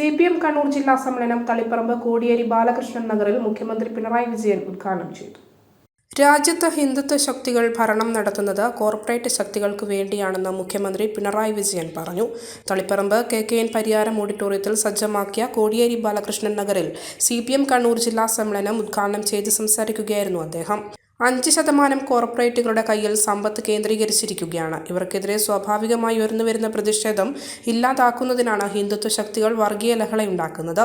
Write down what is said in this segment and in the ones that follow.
CPM Kannur ജില്ലാ സമ്മേളനം തളിപ്പറമ്പ് കോടിയേരി ബാലകൃഷ്ണൻ നഗറിൽ മുഖ്യമന്ത്രി പിണറായി വിജയൻ ഉദ്ഘാടനം ചെയ്തു. രാജ്യത്ത് ഹിന്ദുത്വ ശക്തികൾ ഭരണം നടത്തുന്നത് കോർപ്പറേറ്റ് ശക്തികൾക്ക് വേണ്ടിയാണെന്ന് മുഖ്യമന്ത്രി പിണറായി വിജയൻ പറഞ്ഞു. തളിപ്പറമ്പ് KKN പരിയാരം ഓഡിറ്റോറിയത്തിൽ സജ്ജമാക്കിയ കോടിയേരി ബാലകൃഷ്ണൻ നഗറിൽ CPM കണ്ണൂർ ജില്ലാ സമ്മേളനം ഉദ്ഘാടനം ചെയ്ത് സംസാരിക്കുകയായിരുന്നു അദ്ദേഹം. 5% കോർപ്പറേറ്റുകളുടെ കയ്യിൽ സമ്പത്ത് കേന്ദ്രീകരിച്ചിരിക്കുകയാണ്. ഇവർക്കെതിരെ സ്വാഭാവികമായി ഉയർന്നുവരുന്ന പ്രതിഷേധം ഇല്ലാതാക്കുന്നതിനാണ് ഹിന്ദുത്വ ശക്തികൾ വർഗീയ ലഹളയുണ്ടാക്കുന്നത്.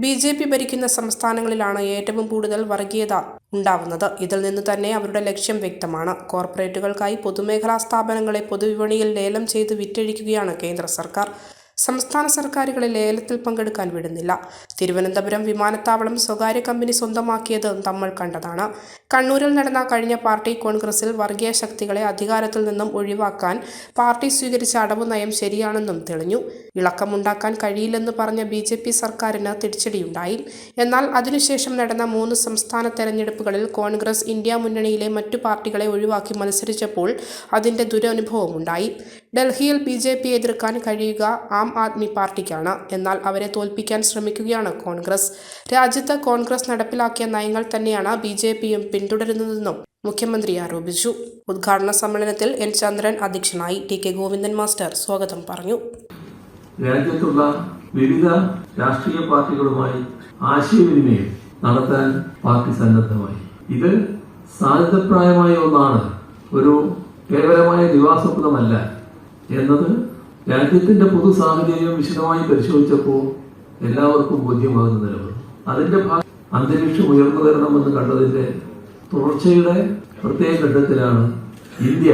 BJP ഭരിക്കുന്ന സംസ്ഥാനങ്ങളിലാണ് ഏറ്റവും കൂടുതൽ വർഗീയത ഉണ്ടാവുന്നത്. ഇതിൽ നിന്ന് തന്നെ അവരുടെ ലക്ഷ്യം വ്യക്തമാണ്. കോർപ്പറേറ്റുകൾക്കായി പൊതുമേഖലാ സ്ഥാപനങ്ങളെ പൊതുവിപണിയിൽ ലേലം ചെയ്ത് വിറ്റഴിക്കുകയാണ് കേന്ദ്ര സർക്കാർ. സംസ്ഥാന സർക്കാരുകളെ ലേലത്തിൽ പങ്കെടുക്കാൻ വിടുന്നില്ല. തിരുവനന്തപുരം വിമാനത്താവളം സ്വകാര്യ കമ്പനി സ്വന്തമാക്കിയത് നമ്മൾ കണ്ടതാണ്. കണ്ണൂരിൽ നടന്ന കഴിഞ്ഞ പാർട്ടി കോൺഗ്രസിൽ വർഗീയ ശക്തികളെ അധികാരത്തിൽ നിന്നും ഒഴിവാക്കാൻ പാർട്ടി സ്വീകരിച്ച അടവ് നയം ശരിയാണെന്നും തെളിഞ്ഞു. ഇളക്കമുണ്ടാക്കാൻ കഴിയില്ലെന്ന് പറഞ്ഞ BJP സർക്കാരിന് തിരിച്ചടിയുണ്ടായി. എന്നാൽ അതിനുശേഷം നടന്ന 3 സംസ്ഥാന തെരഞ്ഞെടുപ്പുകളിൽ കോൺഗ്രസ് ഇന്ത്യ മുന്നണിയിലെ മറ്റു പാർട്ടികളെ ഒഴിവാക്കി മത്സരിച്ചപ്പോൾ അതിന്റെ ദുരനുഭവമുണ്ടായി. ഡൽഹിയിൽ BJP എതിർക്കാൻ കഴിയുക ആം ആദ്മി പാർട്ടിക്കാണ്. എന്നാൽ അവരെ തോൽപ്പിക്കാൻ ശ്രമിക്കുകയാണ് കോൺഗ്രസ്. രാജ്യത്ത് കോൺഗ്രസ് നടപ്പിലാക്കിയ നയങ്ങൾ തന്നെയാണ് BJPയും പിന്തുടരുന്നതെന്നും മുഖ്യമന്ത്രി ആരോപിച്ചു. ഉദ്ഘാടന സമ്മേളനത്തിൽ N ചന്ദ്രൻ അധ്യക്ഷനായി. TK ഗോവിന്ദൻ മാസ്റ്റർ സ്വാഗതം പറഞ്ഞു. രാജ്യത്തുള്ള വിവിധ രാഷ്ട്രീയ പാർട്ടികളുമായി ആശയവിനിമയം നടത്താൻ പാർട്ടി സന്നദ്ധമായി. ഇത് സാധ്യതപ്രായമായ ഒന്നാണ്, ഒരു കേവലമായ ദിവാസ്വപ്നമല്ല എന്നത് രാജ്യത്തിന്റെ പൊതു സാഹചര്യം വിശദമായി പരിശോധിച്ചപ്പോൾ എല്ലാവർക്കും ബോധ്യമാകുന്ന നിലവിൽ അതിന്റെ അന്തരീക്ഷം ഉയർന്നു വരണമെന്ന് കണ്ടതിന്റെ തുടർച്ചയുടെ പ്രത്യേക ഘട്ടത്തിലാണ് ഇന്ത്യ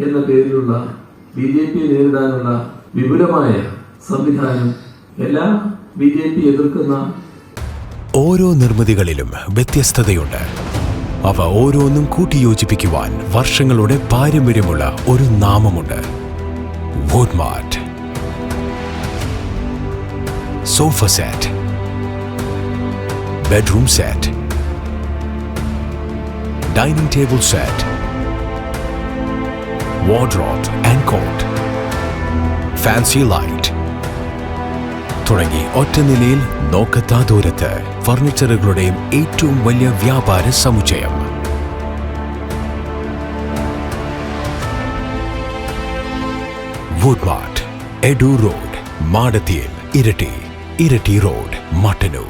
എന്ന പേരിലുള്ള BJP നേരിടാനുള്ള വിപുലമായ സംവിധാനം എല്ലാ BJP എതിർക്കുന്ന ഓരോ നിർമ്മിതികളിലും വ്യത്യസ്തതയുണ്ട്. അവ ഓരോന്നും കൂട്ടിയോജിപ്പിക്കുവാൻ വർഷങ്ങളുടെ പാരമ്പര്യമുള്ള ഒരു നാമമുണ്ട്. Woodmart. Sofa set, bedroom set, dining table set, wardrobe and coat, fancy light തുടങ്ങി ഒറ്റ നിലയിൽ നോക്കത്താ ദൂരത്ത് ഫർണിച്ചറുകളുടെയും ഏറ്റവും വലിയ വ്യാപാര സമുച്ചയം. Woodmart, Edu Road, Madatiel, Irati Road, Mattanu.